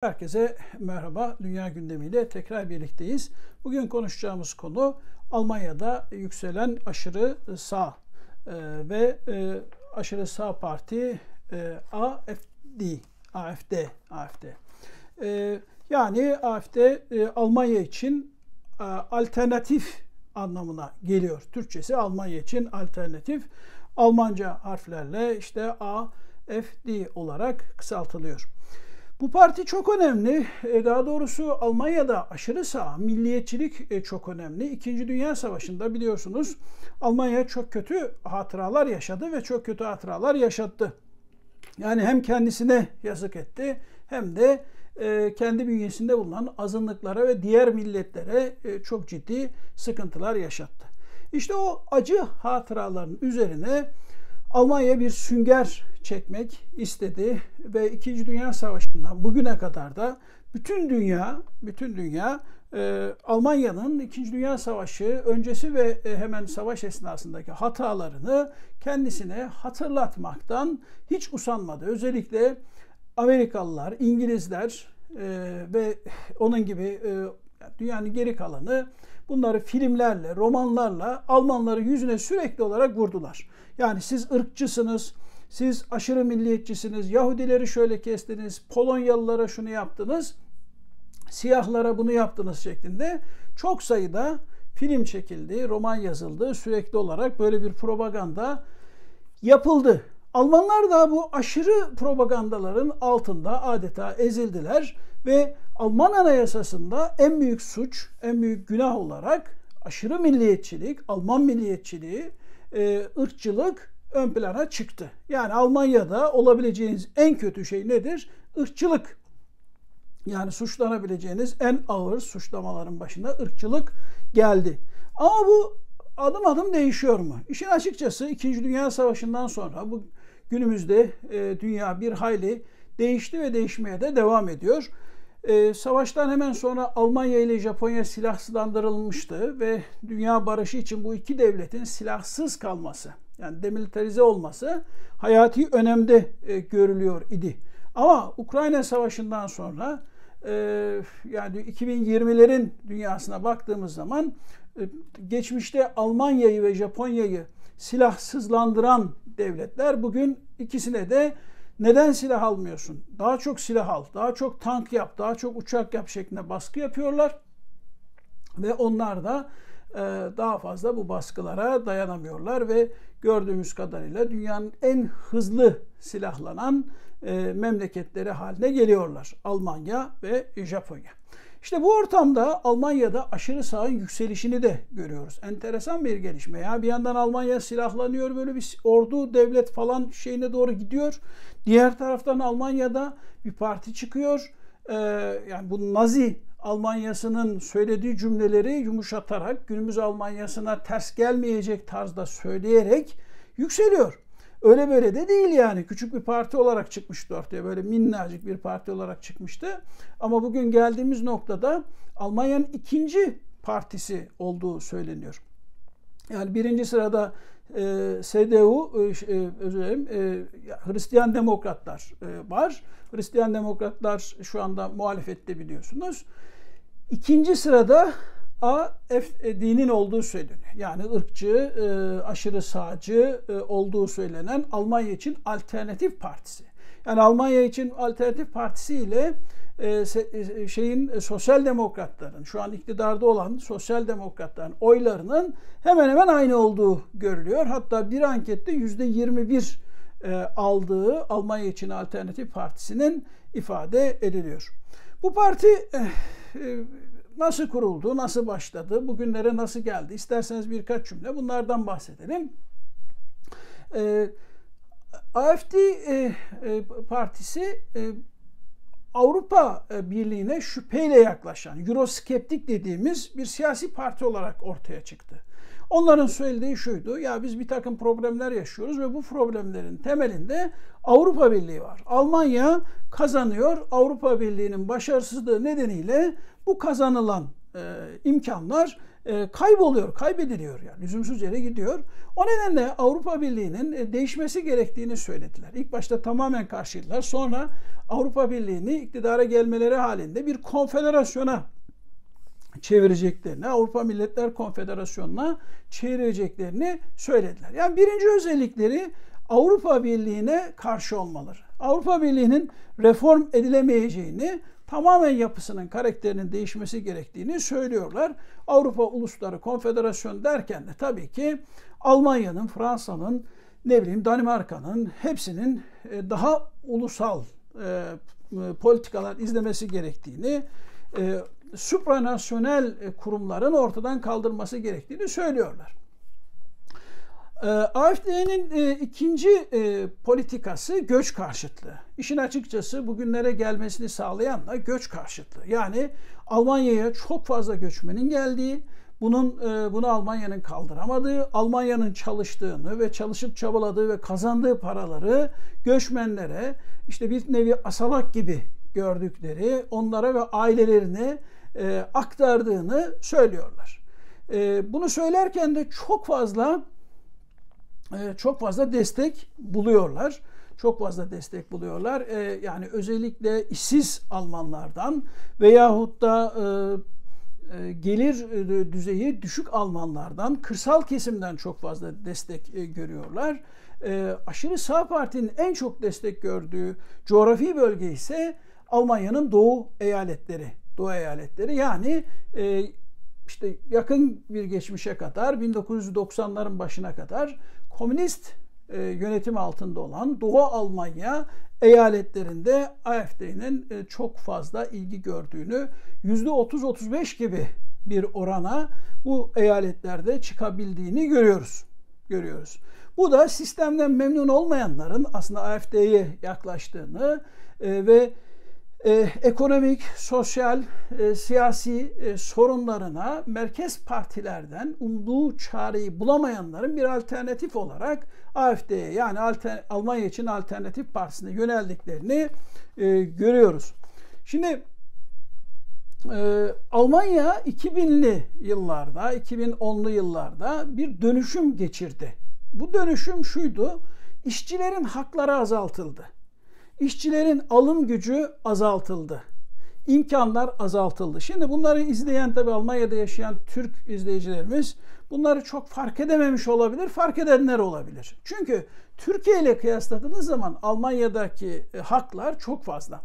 Herkese merhaba. Dünya gündemiyle tekrar birlikteyiz. Bugün konuşacağımız konu Almanya'da yükselen aşırı sağ ve aşırı sağ parti AfD. Yani AfD Almanya için alternatif anlamına geliyor. Türkçesi Almanya için alternatif. Almanca harflerle işte AfD olarak kısaltılıyor. Bu parti çok önemli. Daha doğrusu Almanya'da aşırı sağ, milliyetçilik çok önemli. İkinci Dünya Savaşı'nda biliyorsunuz Almanya çok kötü hatıralar yaşadı ve çok kötü hatıralar yaşattı. Yani hem kendisine yazık etti hem de kendi bünyesinde bulunan azınlıklara ve diğer milletlere çok ciddi sıkıntılar yaşattı. İşte o acı hatıraların üzerine Almanya bir sünger çekmek istedi ve İkinci Dünya Savaşı'ndan bugüne kadar da bütün dünya Almanya'nın İkinci Dünya Savaşı öncesi ve hemen savaş esnasındaki hatalarını kendisine hatırlatmaktan hiç usanmadı. Özellikle Amerikalılar, İngilizler ve onun gibi dünyanın geri kalanı bunları filmlerle, romanlarla Almanların yüzüne sürekli olarak vurdular. Yani siz ırkçısınız, siz aşırı milliyetçisiniz, Yahudileri şöyle kestiniz, Polonyalılara şunu yaptınız, siyahlara bunu yaptınız şeklinde çok sayıda film çekildi, roman yazıldı. Sürekli olarak böyle bir propaganda yapıldı. Almanlar da bu aşırı propagandaların altında adeta ezildiler ve Alman Anayasası'nda en büyük suç, en büyük günah olarak aşırı milliyetçilik, Alman milliyetçiliği, ırkçılık ön plana çıktı. Yani Almanya'da olabileceğiniz en kötü şey nedir? Irkçılık. Yani suçlanabileceğiniz en ağır suçlamaların başında ırkçılık geldi. Ama bu adım adım değişiyor mu? İşin açıkçası İkinci Dünya Savaşı'ndan sonra bu günümüzde dünya bir hayli değişti ve değişmeye de devam ediyor. Savaştan hemen sonra Almanya ile Japonya silahsızlandırılmıştı ve dünya barışı için bu iki devletin silahsız kalması, yani demilitarize olması hayati önemde görülüyor idi. Ama Ukrayna Savaşı'ndan sonra yani 2020'lerin dünyasına baktığımız zaman geçmişte Almanya'yı ve Japonya'yı silahsızlandıran devletler bugün ikisine de neden silah almıyorsun? Daha çok silah al, daha çok tank yap, daha çok uçak yap şeklinde baskı yapıyorlar. Ve onlar da daha fazla bu baskılara dayanamıyorlar ve gördüğümüz kadarıyla dünyanın en hızlı silahlanan memleketleri haline geliyorlar. Almanya ve Japonya. İşte bu ortamda Almanya'da aşırı sağın yükselişini de görüyoruz. Enteresan bir gelişme. Ya bir yandan Almanya silahlanıyor, böyle bir ordu, devlet falan şeyine doğru gidiyor. Diğer taraftan Almanya'da bir parti çıkıyor. Yani bu Nazi Almanyası'nın söylediği cümleleri yumuşatarak, günümüz Almanyası'na ters gelmeyecek tarzda söyleyerek yükseliyor. Öyle böyle de değil yani. Küçük bir parti olarak çıkmıştı ortaya. Böyle minnacık bir parti olarak çıkmıştı. Ama bugün geldiğimiz noktada Almanya'nın ikinci partisi olduğu söyleniyor. Yani birinci sırada CDU, Hristiyan Demokratlar var. Hristiyan Demokratlar şu anda muhalefette biliyorsunuz. İkinci sırada AfD'nin olduğu söyleniyor. Yani ırkçı, aşırı sağcı olduğu söylenen Almanya için Alternatif Partisi. Yani Almanya için Alternatif Partisi ile Sosyal Demokratların, şu an iktidarda olan Sosyal Demokratların oylarının hemen hemen aynı olduğu görülüyor. Hatta bir ankette %21 aldığı Almanya için Alternatif Partisi'nin ifade ediliyor. Bu parti nasıl kuruldu, nasıl başladı, bugünlere nasıl geldi? İsterseniz birkaç cümle bunlardan bahsedelim. AfD partisi Avrupa Birliği'ne şüpheyle yaklaşan, Euroskeptik dediğimiz bir siyasi parti olarak ortaya çıktı. Onların söylediği şuydu: ya biz bir takım problemler yaşıyoruz ve bu problemlerin temelinde Avrupa Birliği var. Almanya kazanıyor. Avrupa Birliği'nin başarısızlığı nedeniyle bu kazanılan imkanlar kayboluyor, kaybediliyor yani lüzumsuz yere gidiyor. O nedenle Avrupa Birliği'nin değişmesi gerektiğini söylediler. İlk başta tamamen karşıydılar. Sonra Avrupa Birliği'ni iktidara gelmeleri halinde bir konfederasyona çevireceklerini, Avrupa Milletler Konfederasyonu'na çevireceklerini söylediler. Yani birinci özellikleri Avrupa Birliği'ne karşı olmaları. Avrupa Birliği'nin reform edilemeyeceğini, tamamen yapısının, karakterinin değişmesi gerektiğini söylüyorlar. Avrupa Ulusları Konfederasyonu derken de tabii ki Almanya'nın, Fransa'nın, Danimarka'nın hepsinin daha ulusal politikalar izlemesi gerektiğini, supranasyonel kurumların ortadan kaldırılması gerektiğini söylüyorlar. AfD'nin ikinci politikası göç karşıtlığı. İşin açıkçası bugünlere gelmesini sağlayan da göç karşıtlığı. Yani Almanya'ya çok fazla göçmenin geldiği, bunu Almanya'nın kaldıramadığı, Almanya'nın çalıştığını ve çalışıp çabaladığı ve kazandığı paraları göçmenlere işte bir nevi asalak gibi gördükleri, onlara ve ailelerine aktardığını söylüyorlar. Bunu söylerken de çok fazla destek buluyorlar. Çok fazla destek buluyorlar. Yani özellikle işsiz Almanlardan veyahut da gelir düzeyi düşük Almanlardan, kırsal kesimden çok fazla destek görüyorlar. Aşırı sağ partinin en çok destek gördüğü coğrafi bölge ise Almanya'nın doğu eyaletleri. Doğu eyaletleri yani işte yakın bir geçmişe kadar 1990'ların başına kadar komünist yönetim altında olan Doğu Almanya eyaletlerinde AfD'nin çok fazla ilgi gördüğünü, %30-35 gibi bir orana bu eyaletlerde çıkabildiğini görüyoruz. Bu da sistemden memnun olmayanların aslında AfD'ye yaklaştığını ve ekonomik, sosyal, siyasi sorunlarına merkez partilerden umduğu çareyi bulamayanların bir alternatif olarak AfD'ye yani Almanya için Alternatif Partisi'ne yöneldiklerini görüyoruz. Şimdi Almanya 2000'li yıllarda, 2010'lu yıllarda bir dönüşüm geçirdi. Bu dönüşüm şuydu: işçilerin hakları azaltıldı. İşçilerin alım gücü azaltıldı. İmkanlar azaltıldı. Şimdi bunları izleyen tabii Almanya'da yaşayan Türk izleyicilerimiz bunları çok fark edememiş olabilir, fark edenler olabilir. Çünkü Türkiye ile kıyasladığınız zaman Almanya'daki haklar çok fazla.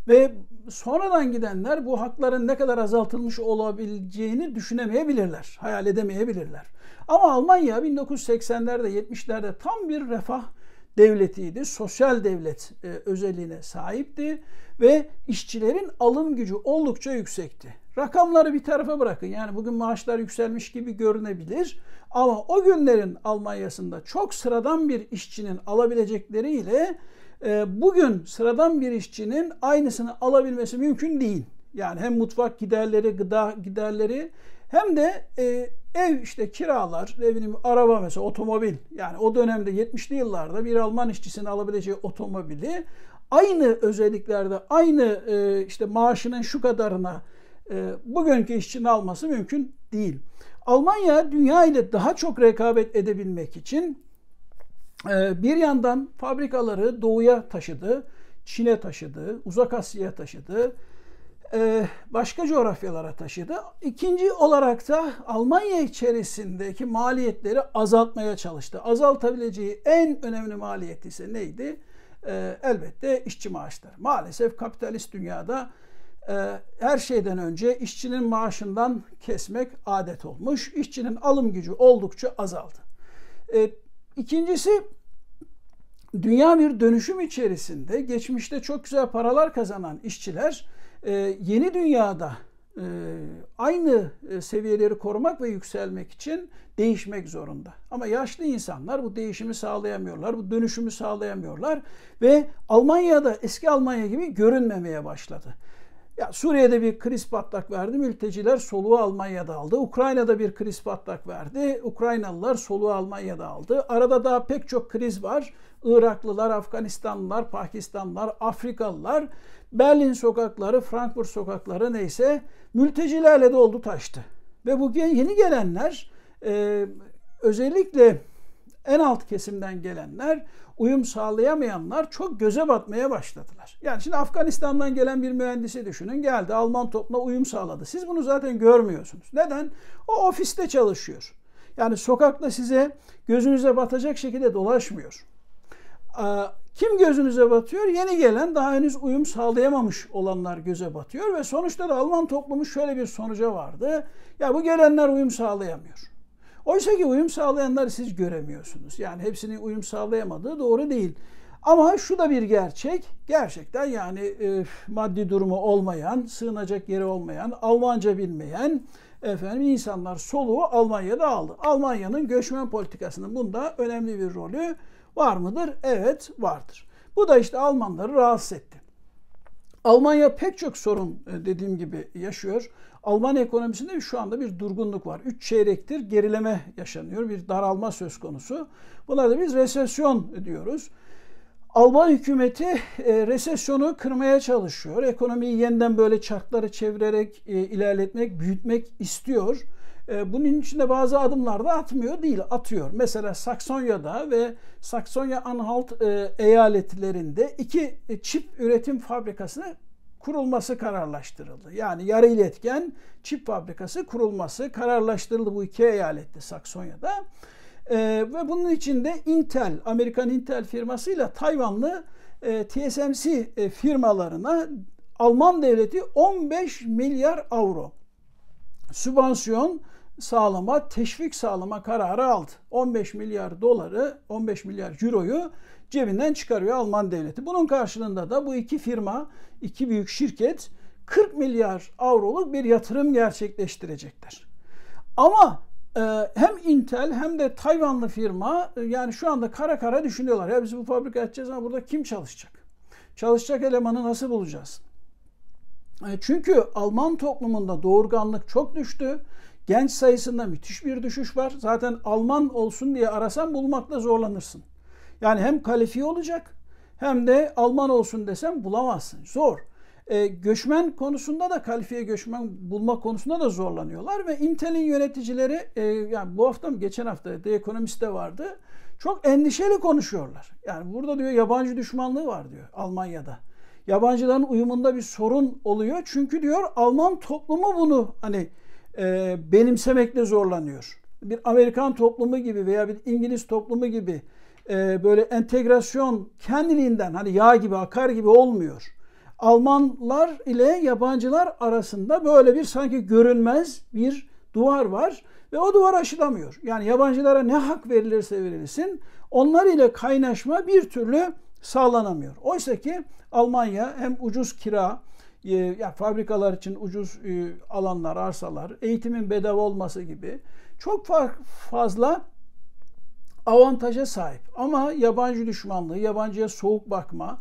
Ve sonradan gidenler bu hakların ne kadar azaltılmış olabileceğini düşünemeyebilirler, hayal edemeyebilirler. Ama Almanya 1980'lerde, 70'lerde tam bir refah devletiydi. Sosyal devlet özelliğine sahipti ve işçilerin alım gücü oldukça yüksekti. Rakamları bir tarafa bırakın. Yani bugün maaşlar yükselmiş gibi görünebilir. Ama o günlerin Almanya'sında çok sıradan bir işçinin alabilecekleriyle bugün sıradan bir işçinin aynısını alabilmesi mümkün değil. Yani hem mutfak giderleri, gıda giderleri hem de ev işte kiralar, araba mesela otomobil. Yani o dönemde 70'li yıllarda bir Alman işçisinin alabileceği otomobili aynı özelliklerde, aynı işte maaşının şu kadarına bugünkü işçinin alması mümkün değil. Almanya dünya ile daha çok rekabet edebilmek için bir yandan fabrikaları doğuya taşıdı, Çin'e taşıdı, Uzak Asya'ya taşıdı, başka coğrafyalara taşıdı. İkinci olarak da Almanya içerisindeki maliyetleri azaltmaya çalıştı. Azaltabileceği en önemli maliyet ise neydi? Elbette işçi maaşları. Maalesef kapitalist dünyada her şeyden önce işçinin maaşından kesmek adet olmuş. İşçinin alım gücü oldukça azaldı. İkincisi, dünya bir dönüşüm içerisinde geçmişte çok güzel paralar kazanan işçiler yeni dünyada aynı seviyeleri korumak ve yükselmek için değişmek zorunda. Ama yaşlı insanlar bu değişimi sağlayamıyorlar, bu dönüşümü sağlayamıyorlar ve Almanya'da eski Almanya gibi görünmemeye başladı. Ya Suriye'de bir kriz patlak verdi, mülteciler soluğu Almanya'da aldı. Ukrayna'da bir kriz patlak verdi, Ukraynalılar soluğu Almanya'da aldı. Arada daha pek çok kriz var. Iraklılar, Afganistanlılar, Pakistanlılar, Afrikalılar, Berlin sokakları, Frankfurt sokakları neyse mültecilerle doldu taştı. Ve bu yeni gelenler özellikle en alt kesimden gelenler, uyum sağlayamayanlar çok göze batmaya başladılar. Yani şimdi Afganistan'dan gelen bir mühendisi düşünün. Geldi, Alman topluma uyum sağladı. Siz bunu zaten görmüyorsunuz. Neden? O ofiste çalışıyor. Yani sokakta size gözünüze batacak şekilde dolaşmıyor. Kim gözünüze batıyor? Yeni gelen, daha henüz uyum sağlayamamış olanlar göze batıyor ve sonuçta da Alman toplumu şöyle bir sonuca vardı. Ya bu gelenler uyum sağlayamıyor. Oysa ki uyum sağlayanları siz göremiyorsunuz. Yani hepsinin uyum sağlayamadığı doğru değil. Ama şu da bir gerçek. Gerçekten yani maddi durumu olmayan, sığınacak yeri olmayan, Almanca bilmeyen insanlar soluğu Almanya'da aldı. Almanya'nın göçmen politikasının bunda önemli bir rolü var mıdır? Evet, vardır. Bu da işte Almanları rahatsız etti. Almanya pek çok sorun dediğim gibi yaşıyor. Alman ekonomisinde şu anda bir durgunluk var. 3 çeyrektir gerileme yaşanıyor. Bir daralma söz konusu. Buna da biz resesyon diyoruz. Alman hükümeti resesyonu kırmaya çalışıyor. Ekonomiyi yeniden böyle çarkları çevirerek ilerletmek, büyütmek istiyor. Bunun için de bazı adımlar da atmıyor değil, atıyor. Mesela Saksonya'da ve Saksonya-Anhalt eyaletlerinde 2 çip üretim fabrikasını kurulması kararlaştırıldı. Yani yarı iletken çip fabrikası kurulması kararlaştırıldı bu 2 eyalette Saksonya'da. Ve bunun içinde Intel, Amerikan Intel firmasıyla Tayvanlı TSMC firmalarına Alman devleti 15 milyar avro sübvansiyon sağlama, teşvik sağlama kararı aldı. 15 milyar doları, 15 milyar euroyu cebinden çıkarıyor Alman devleti. Bunun karşılığında da bu 2 firma, 2 büyük şirket 40 milyar avroluk bir yatırım gerçekleştirecekler. Ama hem Intel hem de Tayvanlı firma yani şu anda kara kara düşünüyorlar. Ya biz bu fabrika açacağız ama burada kim çalışacak? Çalışacak elemanı nasıl bulacağız? Çünkü Alman toplumunda doğurganlık çok düştü. Genç sayısında müthiş bir düşüş var. Zaten Alman olsun diye arasan bulmakta zorlanırsın. Yani hem kalifiye olacak hem de Alman olsun desem bulamazsın. Zor. Göçmen konusunda da kalifiye göçmen bulma konusunda da zorlanıyorlar ve Intel'in yöneticileri yani bu hafta mı geçen hafta The Economist'te vardı. Çok endişeli konuşuyorlar. Yani burada diyor yabancı düşmanlığı var diyor Almanya'da. Yabancıların uyumunda bir sorun oluyor. Çünkü diyor Alman toplumu bunu hani benimsemekte zorlanıyor. Bir Amerikan toplumu gibi veya bir İngiliz toplumu gibi böyle entegrasyon kendiliğinden hani yağ gibi akar gibi olmuyor. Almanlar ile yabancılar arasında böyle bir sanki görünmez bir duvar var ve o duvar aşılamıyor. Yani yabancılara ne hak verilirse verilsin onlar ile kaynaşma bir türlü sağlanamıyor. Oysa ki Almanya hem ucuz kira, yani fabrikalar için ucuz alanlar, arsalar, eğitimin bedava olması gibi çok fazla avantaja sahip. Ama yabancı düşmanlığı, yabancıya soğuk bakma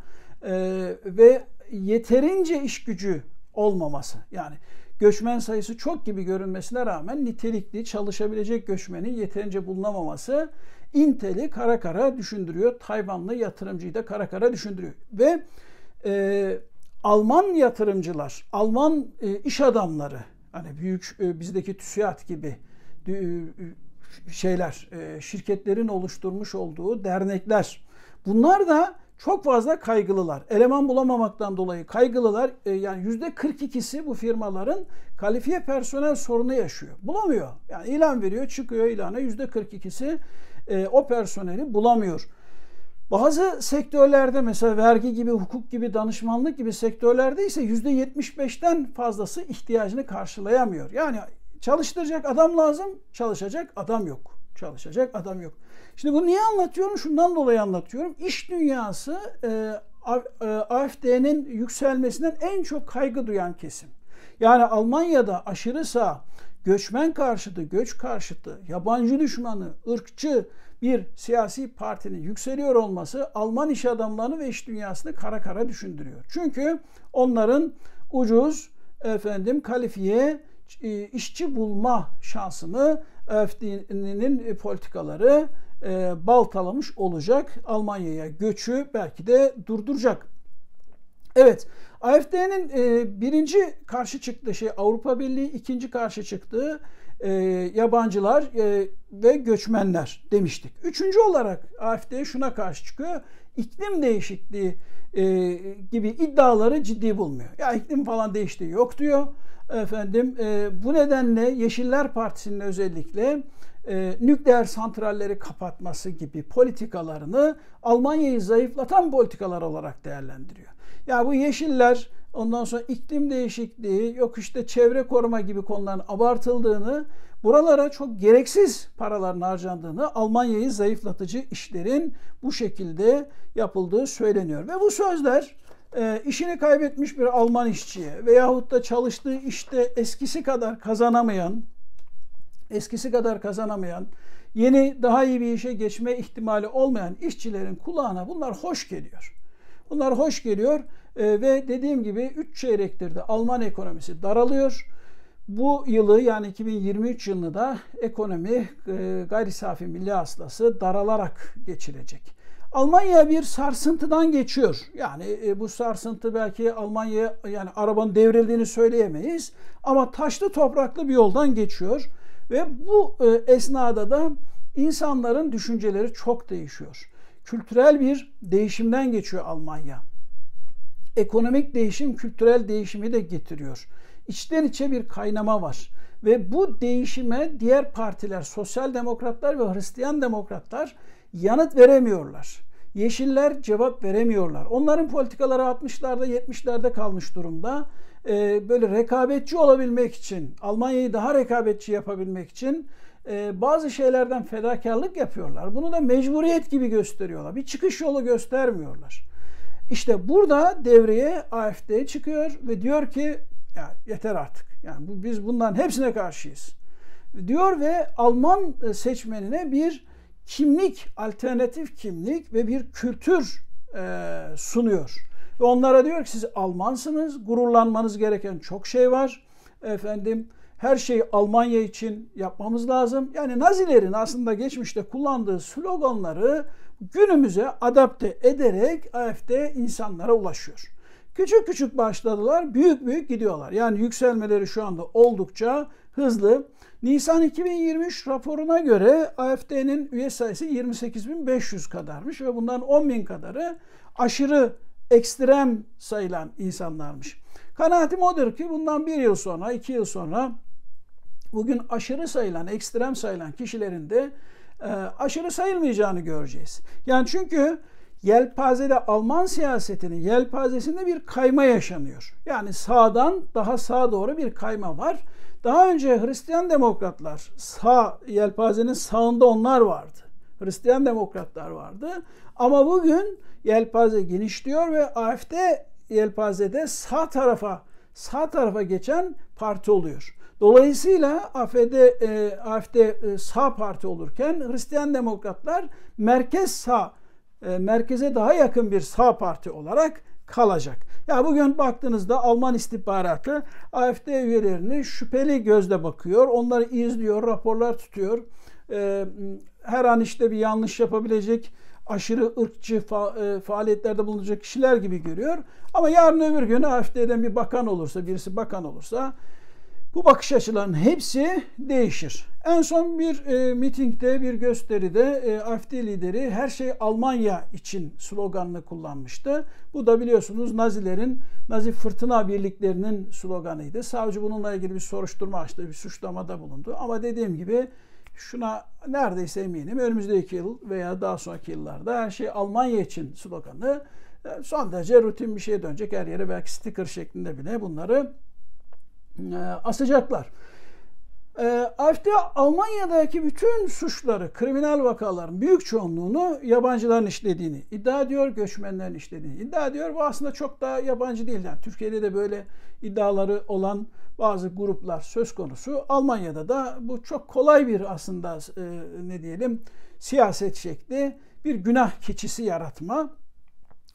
ve yeterince iş gücü olmaması. Yani göçmen sayısı çok gibi görünmesine rağmen nitelikli çalışabilecek göçmenin yeterince bulunamaması Intel'i kara kara düşündürüyor. Tayvanlı yatırımcıyı da kara kara düşündürüyor. Ve Alman yatırımcılar, Alman iş adamları, hani büyük bizdeki TÜSİAD gibi şirketlerin oluşturmuş olduğu dernekler. Bunlar da çok fazla kaygılılar. Eleman bulamamaktan dolayı kaygılılar. Yani %42'si bu firmaların kalifiye personel sorunu yaşıyor. Bulamıyor. Yani ilan veriyor, çıkıyor ilana. %42'si o personeli bulamıyor. Bazı sektörlerde mesela vergi gibi, hukuk gibi, danışmanlık gibi sektörlerde ise %75'ten fazlası ihtiyacını karşılayamıyor. Yani çalıştıracak adam lazım, çalışacak adam yok. Çalışacak adam yok. Şimdi bunu niye anlatıyorum? Şundan dolayı anlatıyorum. İş dünyası AfD'nin yükselmesinden en çok kaygı duyan kesim. Yani Almanya'da aşırı sağ, göçmen karşıtı, göç karşıtı, yabancı düşmanı, ırkçı bir siyasi partinin yükseliyor olması Alman iş adamlarını ve iş dünyasını kara kara düşündürüyor. Çünkü onların ucuz, kalifiye işçi bulma şansını AfD'nin politikaları baltalamış olacak. Almanya'ya göçü belki de durduracak. Evet, AfD'nin birinci karşı çıktığı şey Avrupa Birliği, ikinci karşı çıktığı yabancılar ve göçmenler demiştik. Üçüncü olarak AfD şuna karşı çıkıyor. İklim değişikliği gibi iddiaları ciddi bulmuyor. Ya iklim falan değiştiği yok diyor. Efendim bu nedenle Yeşiller Partisi'nin özellikle nükleer santralleri kapatması gibi politikalarını Almanya'yı zayıflatan politikalar olarak değerlendiriyor. Ya bu Yeşiller ondan sonra iklim değişikliği, yok işte çevre koruma gibi konuların abartıldığını, buralara çok gereksiz paraların harcandığını, Almanya'yı zayıflatıcı işlerin bu şekilde yapıldığı söyleniyor. Ve bu sözler işini kaybetmiş bir Alman işçiye veyahut da çalıştığı işte eskisi kadar kazanamayan, yeni daha iyi bir işe geçme ihtimali olmayan işçilerin kulağına bunlar hoş geliyor. Bunlar hoş geliyor ve dediğim gibi 3 çeyrektir de Alman ekonomisi daralıyor. Bu yılı yani 2023 yılını da ekonomi gayri safi milli hasılası daralarak geçirecek. Almanya bir sarsıntıdan geçiyor. Yani bu sarsıntı belki Almanya yani arabanın devrildiğini söyleyemeyiz ama taşlı topraklı bir yoldan geçiyor ve bu esnada da insanların düşünceleri çok değişiyor. Kültürel bir değişimden geçiyor Almanya. Ekonomik değişim kültürel değişimi de getiriyor. İçten içe bir kaynama var. Ve bu değişime diğer partiler, sosyal demokratlar ve Hristiyan demokratlar yanıt veremiyorlar. Yeşiller cevap veremiyorlar. Onların politikaları 60'larda 70'lerde kalmış durumda. Böyle rekabetçi olabilmek için, Almanya'yı daha rekabetçi yapabilmek için bazı şeylerden fedakarlık yapıyorlar. Bunu da mecburiyet gibi gösteriyorlar. Bir çıkış yolu göstermiyorlar. İşte burada devreye AfD çıkıyor ve diyor ki ya yeter artık. Yani biz bunların hepsine karşıyız. Diyor ve Alman seçmenine bir kimlik, alternatif kimlik ve bir kültür sunuyor. Ve onlara diyor ki siz Almansınız, gururlanmanız gereken çok şey var. Efendim her şeyi Almanya için yapmamız lazım. Yani Nazilerin aslında geçmişte kullandığı sloganları günümüze adapte ederek AfD insanlara ulaşıyor. Küçük küçük başladılar, büyük büyük gidiyorlar. Yani yükselmeleri şu anda oldukça hızlı. Nisan 2023 raporuna göre AfD'nin üye sayısı 28.500 kadarmış ve bundan 10.000 kadarı aşırı ekstrem sayılan insanlarmış. Kanaatim odur ki bundan 1 yıl sonra, 2 yıl sonra bugün aşırı sayılan, ekstrem sayılan kişilerin de aşırı sayılmayacağını göreceğiz. Yani çünkü yelpazede Alman siyasetinin yelpazesinde bir kayma yaşanıyor. Yani sağdan daha sağa doğru bir kayma var. Daha önce Hristiyan demokratlar yelpazenin sağında onlar vardı. Hristiyan demokratlar vardı. Ama bugün yelpaze genişliyor ve AfD yelpazede sağ tarafa geçen parti oluyor. Dolayısıyla AfD sağ parti olurken Hristiyan demokratlar merkeze daha yakın bir sağ parti olarak kalacak. Ya bugün baktığınızda Alman istihbaratı AfD üyelerini şüpheli gözle bakıyor. Onları izliyor, raporlar tutuyor. Her an işte bir yanlış yapabilecek, aşırı ırkçı faaliyetlerde bulunacak kişiler gibi görüyor. Ama yarın öbür gün AfD'den birisi bakan olursa bu bakış açılarının hepsi değişir. En son bir mitingde, bir gösteride AfD lideri her şey Almanya için sloganını kullanmıştı. Bu da biliyorsunuz Nazi fırtına birliklerinin sloganıydı. Savcı bununla ilgili bir soruşturma açtı, bir suçlamada bulundu. Ama dediğim gibi şuna neredeyse eminim önümüzdeki yıl veya daha sonraki yıllarda her şey Almanya için sloganı son derece rutin bir şeye dönecek. Her yere belki sticker şeklinde bile bunları asacaklar. AfD Almanya'daki bütün suçları, kriminal vakaların büyük çoğunluğunu yabancıların işlediğini iddia ediyor, göçmenlerin işlediğini iddia ediyor. Bu aslında çok da yabancı değil. Yani Türkiye'de de böyle iddiaları olan bazı gruplar söz konusu. Almanya'da da bu çok kolay bir aslında siyaset şekli, bir günah keçisi yaratma.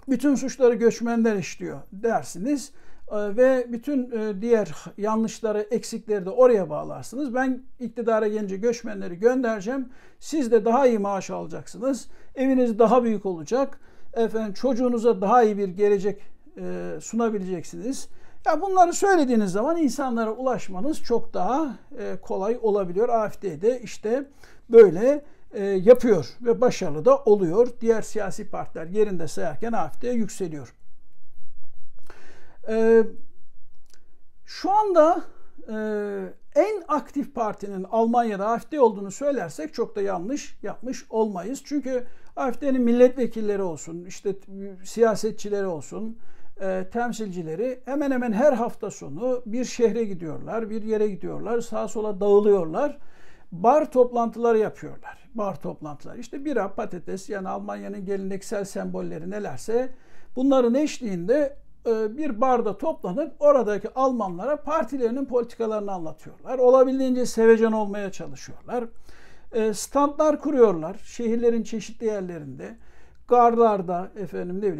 bütün suçları göçmenler işliyor dersiniz ve bütün diğer yanlışları, eksikleri de oraya bağlarsınız. Ben iktidara gelince göçmenleri göndereceğim. Siz de daha iyi maaş alacaksınız. Eviniz daha büyük olacak. Efendim, çocuğunuza daha iyi bir gelecek sunabileceksiniz. Ya bunları söylediğiniz zaman insanlara ulaşmanız çok daha kolay olabiliyor. AfD işte böyle yapıyor ve başarılı da oluyor. Diğer siyasi partiler yerinde sayarken AfD yükseliyor. Şu anda en aktif partinin Almanya'da AfD olduğunu söylersek çok da yanlış yapmış olmayız. Çünkü AfD'nin milletvekilleri olsun, işte siyasetçileri olsun, temsilcileri hemen hemen her hafta sonu bir şehre gidiyorlar, bir yere gidiyorlar, sağa sola dağılıyorlar. Bar toplantıları yapıyorlar. Bar toplantıları. İşte bira, patates, yani Almanya'nın geleneksel sembolleri nelerse bunların eşliğinde bir barda toplanıp oradaki Almanlara partilerinin politikalarını anlatıyorlar. Olabildiğince sevecen olmaya çalışıyorlar. Standlar kuruyorlar şehirlerin çeşitli yerlerinde. Garlarda,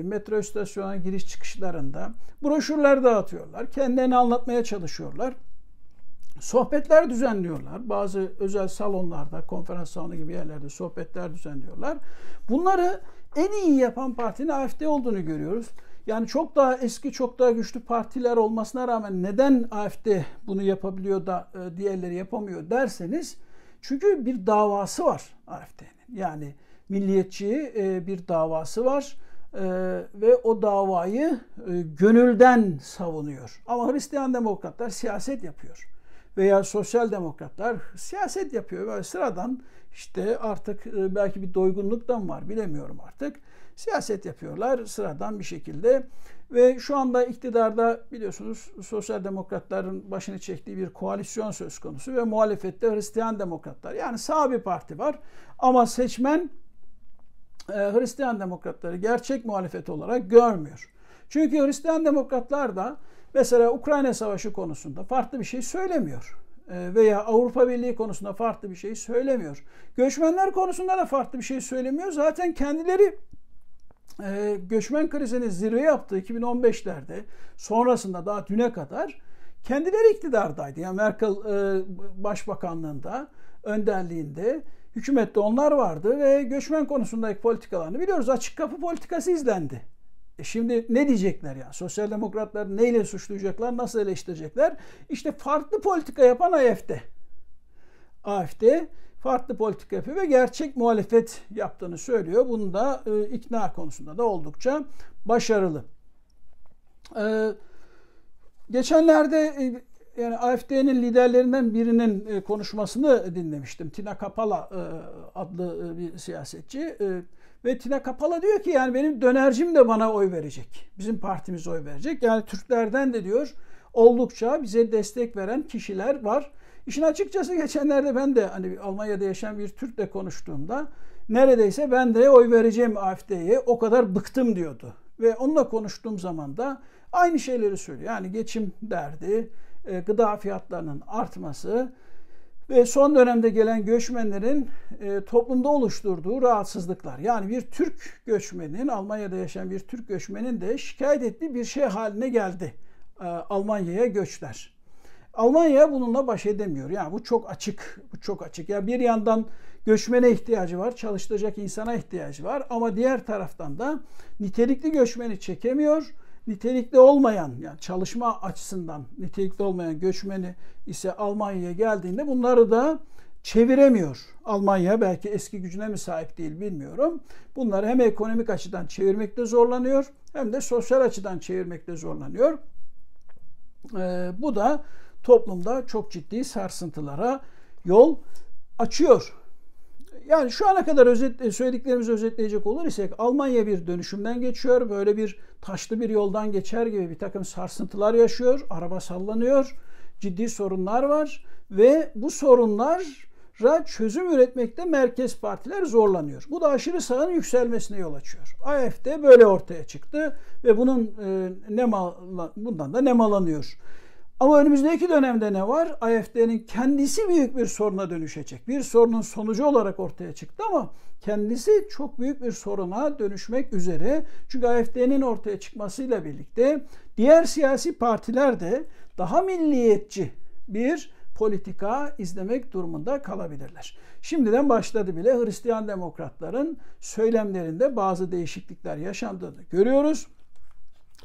metro istasyonuna giriş çıkışlarında broşürler dağıtıyorlar. Kendilerini anlatmaya çalışıyorlar. Sohbetler düzenliyorlar. Bazı özel salonlarda, konferans salonu gibi yerlerde sohbetler düzenliyorlar. Bunları en iyi yapan partinin AfD olduğunu görüyoruz. Yani çok daha eski, çok daha güçlü partiler olmasına rağmen neden AfD bunu yapabiliyor da diğerleri yapamıyor derseniz, çünkü bir davası var AfD'nin. Yani milliyetçi bir davası var ve o davayı gönülden savunuyor. Ama Hristiyan demokratlar siyaset yapıyor. Veya sosyal demokratlar siyaset yapıyor. Böyle sıradan, işte artık belki bir doygunluktan var, bilemiyorum artık. Siyaset yapıyorlar sıradan bir şekilde. Ve şu anda iktidarda biliyorsunuz sosyal demokratların başını çektiği bir koalisyon söz konusu ve muhalefette Hristiyan demokratlar. Yani sağ bir parti var ama seçmen Hristiyan demokratları gerçek muhalefet olarak görmüyor. Çünkü Hristiyan demokratlar da mesela Ukrayna Savaşı konusunda farklı bir şey söylemiyor. Veya Avrupa Birliği konusunda farklı bir şey söylemiyor. Göçmenler konusunda da farklı bir şey söylemiyor. Zaten kendileri göçmen krizinin zirve yaptığı 2015'lerde sonrasında daha düne kadar kendileri iktidardaydı. Yani Merkel başbakanlığında, önderliğinde, hükümette onlar vardı ve göçmen konusundaki politikalarını biliyoruz. Açık kapı politikası izlendi. Şimdi ne diyecekler ya? Sosyal demokratlar neyle suçlayacaklar, nasıl eleştirecekler? İşte farklı politika yapan AfD. AfD farklı politika yapıyor ve gerçek muhalefet yaptığını söylüyor. Bunu da ikna konusunda da oldukça başarılı. Geçenlerde yani AfD'nin liderlerinden birinin konuşmasını dinlemiştim. Tina Kapala adlı bir siyasetçi. Ve Tina Kapala diyor ki yani benim dönercim de bana oy verecek. Bizim partimiz oy verecek. Yani Türklerden de diyor oldukça bize destek veren kişiler var. İşin açıkçası geçenlerde ben de hani Almanya'da yaşayan bir Türk'le konuştuğumda neredeyse ben de oy vereceğim AfD'ye, o kadar bıktım diyordu. Ve onunla konuştuğum zaman da aynı şeyleri söylüyor. Yani geçim derdi, gıda fiyatlarının artması ve son dönemde gelen göçmenlerin toplumda oluşturduğu rahatsızlıklar. Yani bir Türk göçmenin, Almanya'da yaşayan bir Türk göçmenin de şikayet ettiği bir şey haline geldi Almanya'ya göçler. Almanya bununla baş edemiyor. Yani bu çok açık. Bu çok açık. Yani bir yandan göçmene ihtiyacı var, çalıştıracak insana ihtiyacı var ama diğer taraftan da nitelikli göçmeni çekemiyor. Nitelikli olmayan, yani çalışma açısından nitelikli olmayan göçmeni ise Almanya'ya geldiğinde bunları da çeviremiyor. Almanya belki eski gücüne mi sahip değil bilmiyorum. Bunları hem ekonomik açıdan çevirmekte zorlanıyor hem de sosyal açıdan çevirmekte zorlanıyor. Bu da toplumda çok ciddi sarsıntılara yol açıyor. Yani şu ana kadar söylediklerimizi özetleyecek olur isek Almanya bir dönüşümden geçiyor. Böyle bir taşlı bir yoldan geçer gibi bir takım sarsıntılar yaşıyor. Araba sallanıyor. Ciddi sorunlar var. Ve bu sorunlara çözüm üretmekte merkez partiler zorlanıyor. Bu da aşırı sağın yükselmesine yol açıyor. AfD böyle ortaya çıktı ve bundan da nemalanıyor. Ama önümüzdeki dönemde ne var? AfD'nin kendisi büyük bir soruna dönüşecek. Bir sorunun sonucu olarak ortaya çıktı ama kendisi çok büyük bir soruna dönüşmek üzere. Çünkü AfD'nin ortaya çıkmasıyla birlikte diğer siyasi partiler de daha milliyetçi bir politika izlemek durumunda kalabilirler. Şimdiden başladı bile Hristiyan demokratların söylemlerinde bazı değişiklikler yaşandığını görüyoruz.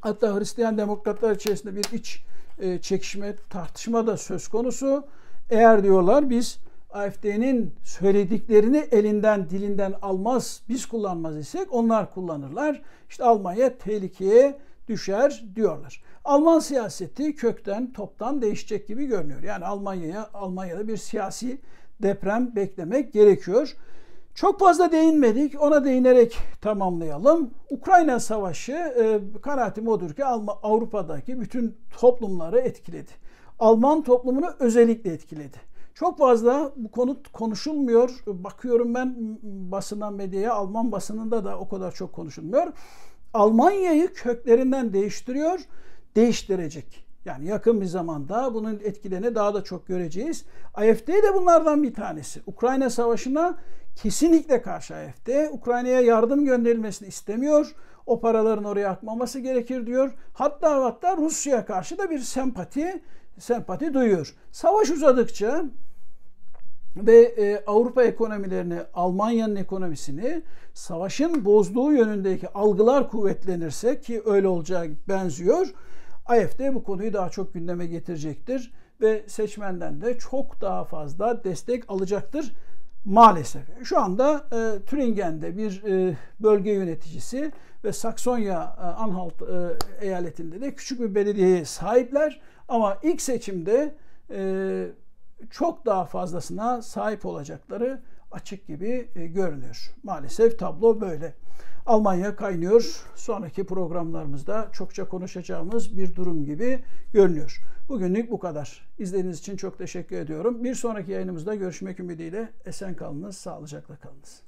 Hatta Hristiyan demokratlar içerisinde bir iç çekişme, tartışma da söz konusu. Eğer diyorlar biz AfD'nin söylediklerini elinden dilinden almaz, biz kullanmaz isek onlar kullanırlar. İşte Almanya tehlikeye düşer diyorlar. Alman siyaseti kökten, toptan değişecek gibi görünüyor. Yani Almanya'da bir siyasi deprem beklemek gerekiyor. Çok fazla değinmedik. Ona değinerek tamamlayalım. Ukrayna Savaşı kanaatim odur ki Avrupa'daki bütün toplumları etkiledi. Alman toplumunu özellikle etkiledi. Çok fazla bu konu konuşulmuyor. Bakıyorum ben basına, medyaya, Alman basınında da o kadar çok konuşulmuyor. Almanya'yı köklerinden değiştiriyor, değiştirecek. Yani yakın bir zamanda bunun etkilerini daha da çok göreceğiz. AfD de bunlardan bir tanesi. Ukrayna Savaşı'na kesinlikle karşı AfD. Ukrayna'ya yardım gönderilmesini istemiyor. O paraların oraya akmaması gerekir diyor. Hatta Rusya'ya karşı da bir sempati duyuyor. Savaş uzadıkça ve Avrupa ekonomilerini, Almanya'nın ekonomisini savaşın bozduğu yönündeki algılar kuvvetlenirse, ki öyle olacağı benziyor, AfD bu konuyu daha çok gündeme getirecektir ve seçmenden de çok daha fazla destek alacaktır maalesef. Şu anda Thüringen'de bir bölge yöneticisi ve Saksonya-Anhalt eyaletinde de küçük bir belediyeye sahipler ama ilk seçimde çok daha fazlasına sahip olacakları açık gibi görünüyor. Maalesef tablo böyle. Almanya kaynıyor. Sonraki programlarımızda çokça konuşacağımız bir durum gibi görünüyor. Bugünlük bu kadar. İzlediğiniz için çok teşekkür ediyorum. Bir sonraki yayınımızda görüşmek ümidiyle esen kalınız, sağlıcakla kalınız.